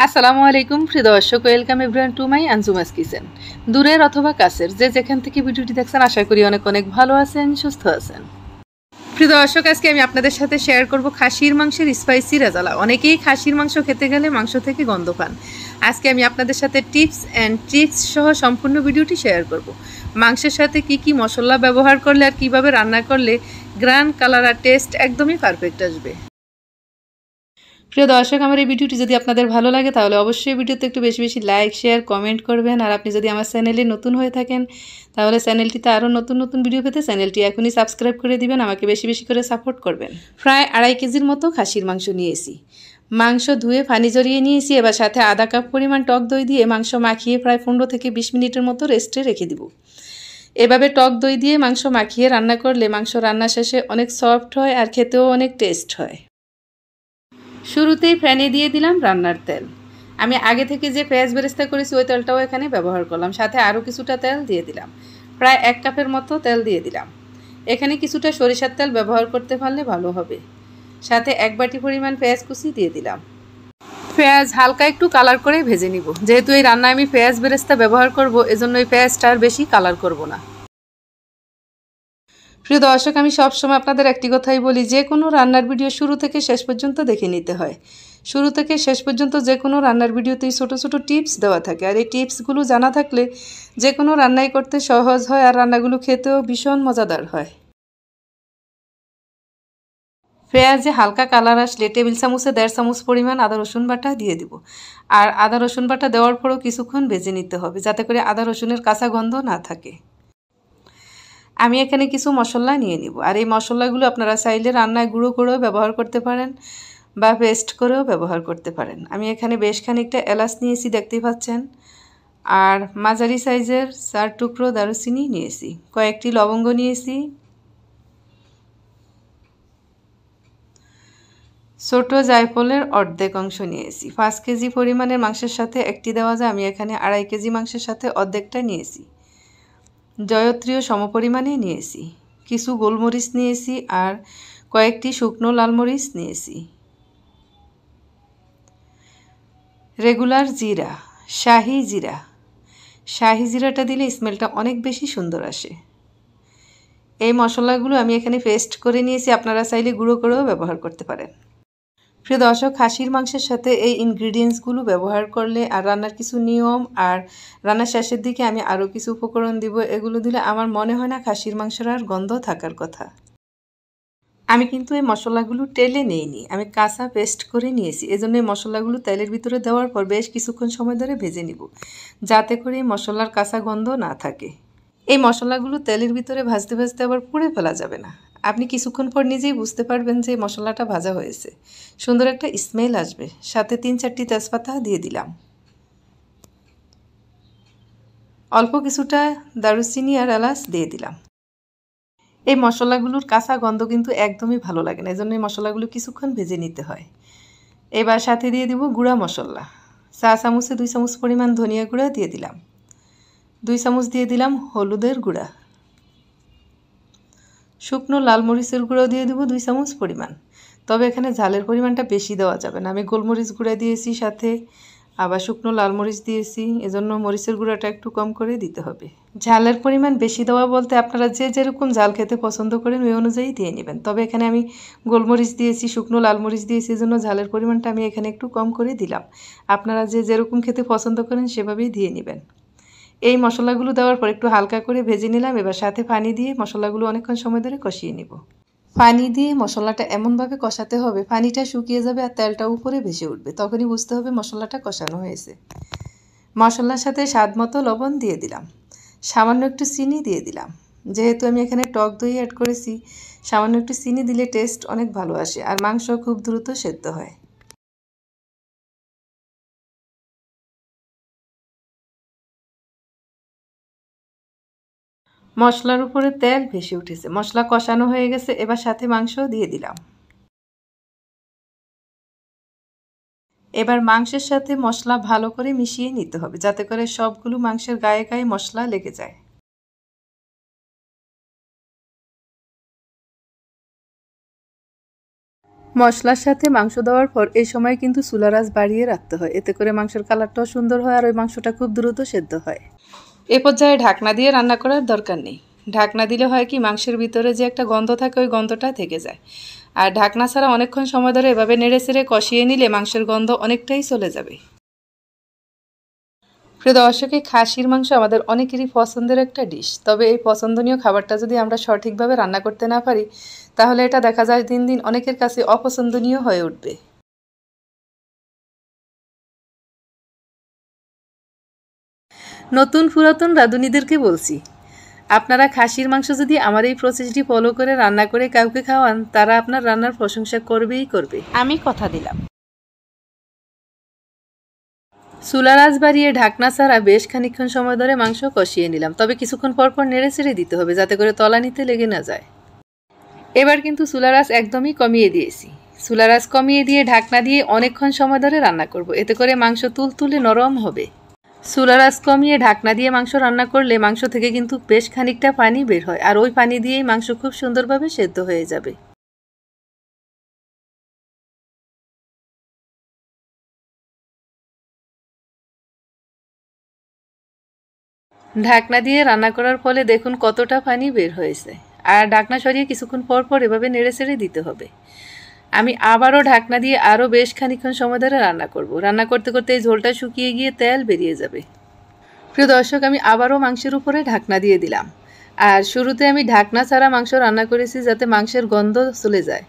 আসসালামু আলাইকুম প্রিয় দর্শক, welcome everyone to my Anjuma's kitchen. দূরের অথবা কাছের যে যেখান থেকে ভিডিওটি দেখছেন, আশা করি অনেক অনেক ভালো আছেন, সুস্থ আছেন। প্রিয় দর্শক, আজকে আমি আপনাদের সাথে শেয়ার করব খাসির মাংসের স্পাইসি রেজালা। অনেকেই খাসির মাংস খেতে গেলে মাংস থেকে গন্ধ পান। আজকে আমি আপনাদের সাথে টিপস অ্যান্ড ট্রিক্স সহ সম্পূর্ণ ভিডিওটি শেয়ার করব। মাংসের সাথে কি কি মশলা ব্যবহার করলে আর কিভাবে রান্না করলে গ্রান কালার আর টেস্ট একদমই পারফেক্ট আসবে। প্রিয় দর্শক, আমার এই ভিডিওটি যদি আপনাদের ভালো লাগে তাহলে অবশ্যই ভিডিওতে একটু বেশি বেশি লাইক, শেয়ার, কমেন্ট করবেন। আর আপনি যদি আমার চ্যানেলে নতুন হয়ে থাকেন তাহলে চ্যানেলটিতে আরও নতুন নতুন ভিডিও পেতে চ্যানেলটি এখনই সাবস্ক্রাইব করে দিবেন, আমাকে বেশি বেশি করে সাপোর্ট করবেন। প্রায় 2.5 কেজির মতো খাসির মাংস নিয়েছি। মাংস ধুয়ে পানি জড়িয়ে নিয়েছি। এবার সাথে আধা কাপ পরিমাণ টক দই দিয়ে মাংস মাখিয়ে প্রায় 15 থেকে 20 মিনিটের মতো রেস্টে রেখে দিব। এভাবে টক দই দিয়ে মাংস মাখিয়ে রান্না করলে মাংস রান্না শেষে অনেক সফট হয় আর খেতেও অনেক টেস্ট হয়। শুরুতেই প্যানে দিয়ে দিলাম রান্নার তেল। আমি আগে থেকে যে পেঁয়াজ বেরেস্তা করেছি ওই তেলটাও এখানে ব্যবহার করলাম। সাথে আরও কিছুটা তেল দিয়ে দিলাম, প্রায় 1 কাপের মতো তেল দিয়ে দিলাম। এখানে কিছুটা সরিষার তেল ব্যবহার করতে পারলে ভালো হবে। সাথে 1 বাটি পরিমাণ পেঁয়াজ কুচি দিয়ে দিলাম। পেঁয়াজ হালকা একটু কালার করে ভেজে নিব। যেহেতু এই রান্নায় আমি পেঁয়াজ বেরেস্তা ব্যবহার করব, এজন্য এই পেঁয়াজটা আর বেশি কালার করব না। প্রিয় দর্শক, আমি সবসময় আপনাদের একটি কথাই বলি, যে কোনো রান্নার ভিডিও শুরু থেকে শেষ পর্যন্ত দেখে নিতে হয়। শুরু থেকে শেষ পর্যন্ত যে কোনো রান্নার ভিডিওতেই ছোটো ছোটো টিপস দেওয়া থাকে, আর এই টিপসগুলো জানা থাকলে যে কোনো রান্নাই করতে সহজ হয় আর রান্নাগুলো খেতেও ভীষণ মজাদার হয়। পেঁয়াজে হালকা কালার আসলে টেবিল চামচে 1.5 চামচ পরিমাণ আদা রসুন বাটা দিয়ে দিব। আর আদা রসুন বাটা দেওয়ার পরও কিছুক্ষণ ভেজে নিতে হবে, যাতে করে আদা রসুনের কাঁচা গন্ধ না থাকে। আমি এখানে কিছু মশলা নিয়ে নিব, আর এই মশলাগুলো আপনারা চাইলে রান্নায় গুঁড়ো করেও ব্যবহার করতে পারেন বা পেস্ট করেও ব্যবহার করতে পারেন। আমি এখানে বেশ খানিকটা এলাচ নিয়েছি, দেখতেই পাচ্ছেন। আর মাঝারি সাইজের 4 টুকরো দারুচিনি নিয়েছি, কয়েকটি লবঙ্গ নিয়েছি, ছোট জায়ফলের অর্ধেক অংশ নিয়েছি। 5 কেজি পরিমাণের মাংসের সাথে একটি দেওয়া যায়, আমি এখানে 2.5 কেজি মাংসের সাথে অর্ধেকটা নিয়েছি। জয়ত্রীও সমপরিমাণে নিয়েছি। কিছু গোলমরিচ নিয়েছি আর কয়েকটি শুকনো লাল মরিচ নিয়েছি। রেগুলার জিরা, শাহি জিরা। শাহি জিরাটা দিলে স্মেলটা অনেক বেশি সুন্দর আসে। এই মশলাগুলো আমি এখানে পেস্ট করে নিয়েছি, আপনারা চাইলে গুঁড়ো করেও ব্যবহার করতে পারেন। প্রিয় দর্শক, খাসির মাংসের সাথে এই ইনগ্রিডিয়েন্টসগুলো ব্যবহার করলে আর রান্নার কিছু নিয়ম আর রান্নার শেষের দিকে আমি আরও কিছু উপকরণ দিব, এগুলো দিলে আমার মনে হয় না খাসির মাংসের আর গন্ধ থাকার কথা। আমি কিন্তু এই মশলাগুলো টেলে নেইনি, আমি কাঁচা পেস্ট করে নিয়েছি। এজন্য এই মশলাগুলো তেলের ভিতরে দেওয়ার পর বেশ কিছুক্ষণ সময় ধরে ভেজে নিব, যাতে করে এই মশলার কাঁচা গন্ধ না থাকে। এই মশলাগুলো তেলের ভিতরে ভাজতে ভাজতে আবার পুড়ে ফেলা যাবে না। আপনি কিছুক্ষণ পর নিজেই বুঝতে পারবেন যে মশলাটা ভাজা হয়েছে, সুন্দর একটা স্মেল আসবে। সাথে 3-4টি তেজপাতা দিয়ে দিলাম, অল্প কিছুটা দারুচিনি আর এলাচ দিয়ে দিলাম। এই মশলাগুলোর কাঁচা গন্ধ কিন্তু একদমই ভালো লাগে না, এজন্য এই মশলাগুলো কিছুক্ষণ ভেজে নিতে হয়। এবার সাথে দিয়ে দিব গুঁড়া মশলা। 4 চামচে 2 চামচ পরিমাণ ধনিয়া গুঁড়া দিয়ে দিলাম। 2 চামচ দিয়ে দিলাম হলুদের গুঁড়া। শুকনো লাল মরিচের গুঁড়ো দিয়ে দেবো 2 চামচ পরিমাণ। তবে এখানে ঝালের পরিমাণটা বেশি দেওয়া যাবে না, আমি গোলমরিচ গুঁড়া দিয়েছি, সাথে আবার শুকনো লাল মরিচ দিয়েছি, এজন্য মরিচের গুঁড়াটা একটু কম করে দিতে হবে। ঝালের পরিমাণ বেশি দেওয়া বলতে আপনারা যে যেরকম ঝাল খেতে পছন্দ করেন ওই অনুযায়ী দিয়ে নেবেন। তবে এখানে আমি গোলমরিচ দিয়েছি, শুকনো লাল মরিচ দিয়েছি, এজন্য ঝালের পরিমাণটা আমি এখানে একটু কম করে দিলাম। আপনারা যে যেরকম খেতে পছন্দ করেন সেভাবেই দিয়ে নেবেন। এই মশলাগুলো দেওয়ার পর একটু হালকা করে ভেজে নিলাম। এবার সাথে পানি দিয়ে মশলাগুলো অনেকক্ষণ সময় ধরে কষিয়ে নিব। পানি দিয়ে মশলাটা এমনভাবে কষাতে হবে পানিটা শুকিয়ে যাবে আর তেলটা উপরে ভেসে উঠবে, তখনই বুঝতে হবে মশলাটা কষানো হয়েছে। মশলার সাথে স্বাদ মতো লবণ দিয়ে দিলাম, সামান্য একটু চিনি দিয়ে দিলাম। যেহেতু আমি এখানে টক দই অ্যাড করেছি, সামান্য একটু চিনি দিলে টেস্ট অনেক ভালো আসে আর মাংস খুব দ্রুত সেদ্ধ হয়। মশলার উপরে তেল ভেসে উঠেছে, মশলা কষানো হয়ে গেছে। এবার সাথে মাংস দিয়ে দিলাম। এবার মাংসের সাথে মশলা ভালো করে মিশিয়ে নিতে হবে, যাতে করে সবগুলো মাংসের গায়ে গায়ে মশলা লেগে যায়। মশলার সাথে মাংস দেওয়ার পর এই সময় কিন্তু চুলার আঁচ বাড়িয়ে রাখতে হয়, এতে করে মাংসের কালারটাও সুন্দর হয় আর ওই মাংসটা খুব দ্রুত সেদ্ধ হয়। এ পর্যায়ে ঢাকনা দিয়ে রান্না করার দরকার নেই। ঢাকনা দিলে হয় কি মাংসের ভিতরে যে একটা গন্ধ থাকে ওই গন্ধটা থেকে যায়। আর ঢাকনা ছাড়া অনেকক্ষণ সময় ধরে এভাবে নেড়ে চেড়ে কষিয়ে নিলে মাংসের গন্ধ অনেকটাই চলে যাবে। প্রিয় দর্শক, এই খাসির মাংস আমাদের অনেকেরই পছন্দের একটা ডিশ। তবে এই পছন্দনীয় খাবারটা যদি আমরা সঠিকভাবে রান্না করতে না পারি তাহলে এটা দেখা যায় দিন দিন অনেকের কাছে অপছন্দনীয় হয়ে উঠবে। নতুন পুরাতন রাঁধুনিদেরকে বলছি, আপনারা খাসির মাংস যদি আমার এই প্রসেসটি ফলো করে রান্না করে কাউকে খাওয়ান তারা আপনার রান্নার প্রশংসা করবেই করবে, আমি কথা দিলাম। চুলার আঁচ বাড়িয়ে ঢাকনা ছাড়া বেশ খানিকক্ষণ সময় ধরে মাংস কষিয়ে নিলাম। তবে কিছুক্ষণ পর পর নেড়ে চেড়ে দিতে হবে যাতে করে তলানিতে লেগে না যায়। এবার কিন্তু চুলার আঁচ একদমই কমিয়ে দিয়েছি। চুলার আঁচ কমিয়ে দিয়ে ঢাকনা দিয়ে অনেকক্ষণ সময় ধরে রান্না করব, এতে করে মাংস তুলতুলে নরম হবে। চুলার আঁচ কমিয়ে ঢাকনা দিয়ে মাংস রান্না করলে মাংস থেকে কিন্তু বেশ খানিকটা পানি বের হয় আর ওই পানি দিয়েই মাংস খুব সুন্দরভাবে সেদ্ধ হয়ে যাবে। ঢাকনা দিয়ে রান্না করার ফলে দেখুন কতটা পানি বের হয়েছে। আর ঢাকনা সরিয়ে কিছুক্ষণ পর পর এভাবে নেড়ে চেড়ে দিতে হবে। আমি আবারও ঢাকনা দিয়ে আরও বেশ খানিকক্ষণ সময় ধরে রান্না করব। রান্না করতে করতে এই ঝোলটা শুকিয়ে গিয়ে তেল বেরিয়ে যাবে। প্রিয় দর্শক, আমি আবারও মাংসের উপরে ঢাকনা দিয়ে দিলাম। আর শুরুতে আমি ঢাকনা ছাড়া মাংস রান্না করেছি যাতে মাংসের গন্ধ চলে যায়।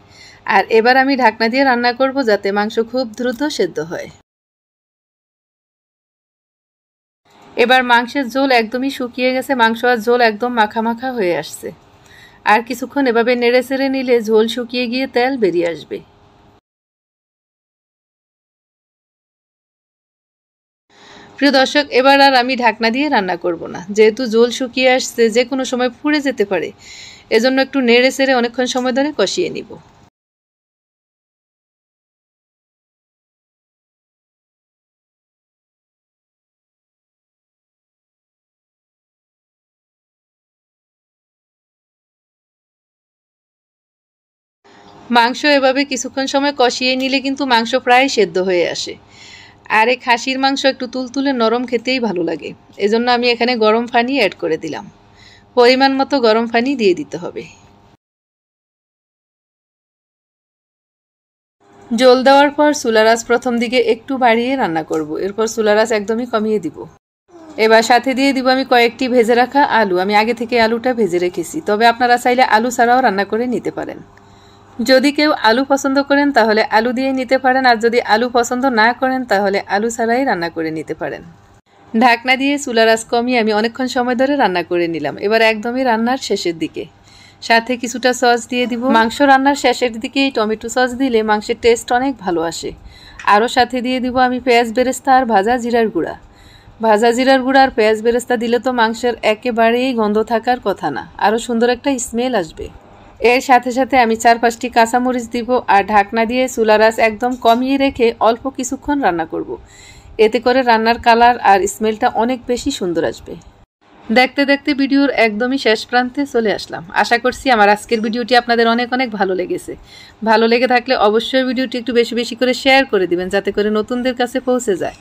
আর এবার আমি ঢাকনা দিয়ে রান্না করব যাতে মাংস খুব দ্রুত সেদ্ধ হয়। এবার মাংসের ঝোল একদমই শুকিয়ে গেছে, মাংস আর ঝোল একদম মাখা মাখা হয়ে আসছে। আর কিছুক্ষণ এভাবে নেড়ে চেড়ে নিলে ঝোল শুকিয়ে গিয়ে তেল বেরিয়ে আসবে। প্রিয় দর্শক, এবার আর আমি ঢাকনা দিয়ে রান্না করব না, যেহেতু ঝোল শুকিয়ে আসছে যে কোনো সময় পুড়ে যেতে পারে, এজন্য একটু নেড়ে চেড়ে অনেকক্ষণ সময় ধরে কষিয়ে নিব। মাংস এভাবে কিছুক্ষণ সময় কষিয়ে নিলে কিন্তু মাংস প্রায় সেদ্ধ হয়ে আসে। আর এই খাসির মাংস একটু তুলতুলে নরম খেতেই ভালো লাগে, এজন্য আমি এখানে গরম পানি অ্যাড করে দিলাম। পরিমাণ মতো গরম পানি দিয়ে দিতে হবে। জল দেওয়ার পর চুলার আঁচ প্রথম দিকে একটু বাড়িয়ে রান্না করব, এরপর চুলার আঁচ একদমই কমিয়ে দিব। এবার সাথে দিয়ে দিব আমি কয়েকটি ভেজে রাখা আলু। আমি আগে থেকে আলুটা ভেজে রেখেছি, তবে আপনারা চাইলে আলু ছাড়াও রান্না করে নিতে পারেন। যদি কেউ আলু পছন্দ করেন তাহলে আলু দিয়ে নিতে পারেন, আর যদি আলু পছন্দ না করেন তাহলে আলু ছাড়াই রান্না করে নিতে পারেন। ঢাকনা দিয়ে চুলার আঁচ কমিয়ে আমি অনেকক্ষণ সময় ধরে রান্না করে নিলাম। এবার একদমই রান্নার শেষের দিকে সাথে কিছুটা সস দিয়ে দিব। মাংস রান্নার শেষের দিকে এই টমেটো সস দিলে মাংসের টেস্ট অনেক ভালো আসে। আরও সাথে দিয়ে দিব আমি পেঁয়াজ বেরেস্তা আর ভাজা জিরার গুঁড়া। ভাজা জিরার গুঁড়া আর পেঁয়াজ বেরেস্তা দিলে তো মাংসের একেবারেই গন্ধ থাকার কথা না, আরও সুন্দর একটা স্মেল আসবে। এর সাথে সাথে আমি 4-5টি কাঁচামরিচ দিব আর ঢাকনা দিয়ে চুলার আঁচ একদম কমিয়ে রেখে অল্প কিছুক্ষণ রান্না করব। এতে করে রান্নার কালার আর স্মেলটা অনেক বেশি সুন্দর আসবে। দেখতে দেখতে ভিডিওর একদমই শেষ প্রান্তে চলে আসলাম। আশা করছি আমার আজকের ভিডিওটি আপনাদের অনেক অনেক ভালো লেগেছে। ভালো লেগে থাকলে অবশ্যই ভিডিওটি একটু বেশি বেশি করে শেয়ার করে দিবেন যাতে করে নতুনদের কাছে পৌঁছে যায়।